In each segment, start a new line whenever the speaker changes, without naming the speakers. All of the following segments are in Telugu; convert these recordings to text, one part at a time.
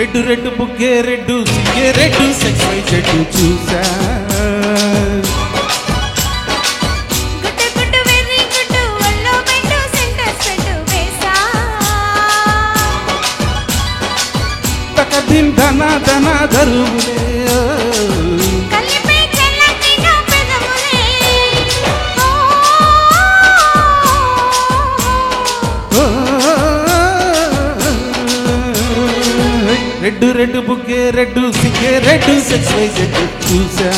రెడ్డు రెడ్డు బుగ్గే రెడ్డు సిగ్గే రెడ్డు సెక్స్ వై చెట్టు చూసా తకదిన్ ధన ధన ధరువులే రెడ్డు రెడ్డు బుగ్గే రెడ్డు సిగ్గే రెడ్డు సెక్స్ వై చెట్టు చూసా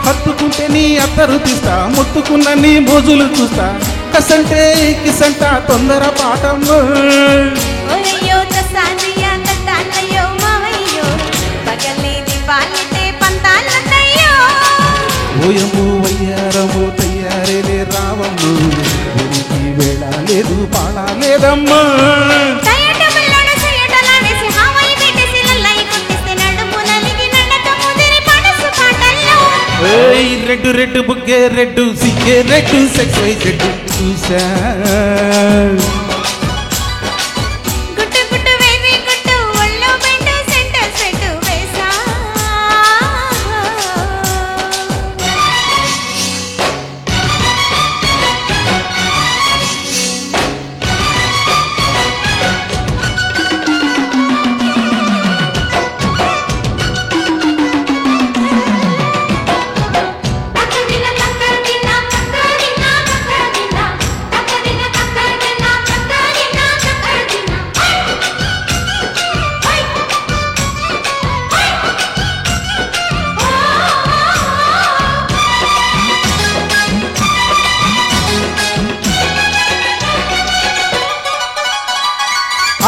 హత్తుకుంటే నీ అత్తరు తీస్తా ముట్టుకున్న నీ మోజులు చూస్తా కసంటే కిసంట తొందర పాటమ్మ ఓయము వయ్యారము తయ్యారేలే రావమ్ము వెలికి వేళ లేదు పాడ లేదమ్మా రెడ్డు రెడ్డు బుగ్గే రెడ్డు సిగ్గే రెడ్డు సెక్స్ వై చెట్టు చూసా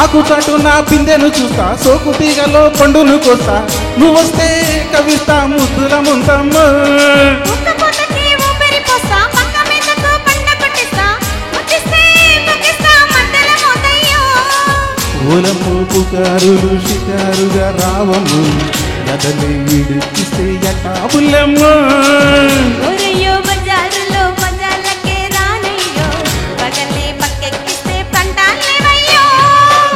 ఆకు చాటు నా పిందెను చూస్తా సోకు తీగలో పండును కోస్తా నువ్వు వస్తే కవిస్తా ముద్దుల ముందమ్మ ఓలము పుకారులు షికారుగా రావము నదలి ఇడికిస్తే ఎట్టా బుల్లమ్మ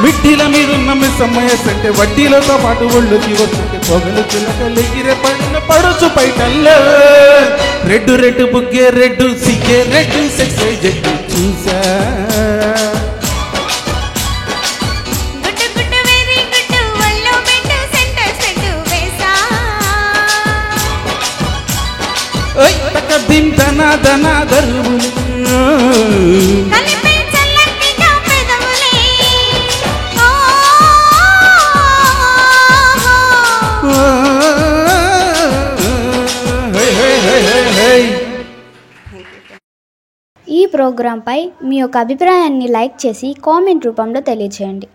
మిట్టిల మీదున్న మిస్సమ్మయ్య అంటే వడ్డీలతో పాటు ఒళ్ళుకి వస్తుంటే పొగలు చిలకలు ఎగిరే పడిన పడుచు పైటల్లో రెడ్డు రెడ్డు బుగ్గే రెడ్డు సిగ్గే రెడ్డు సెక్స్ వై చెట్టు చూసా తకదిన్ ధన ధన ధరువులు
ఈ ప్రోగ్రాంపై మీ యొక్క అభిప్రాయాన్ని లైక్ చేసి కామెంట్ రూపంలో తెలియజేయండి.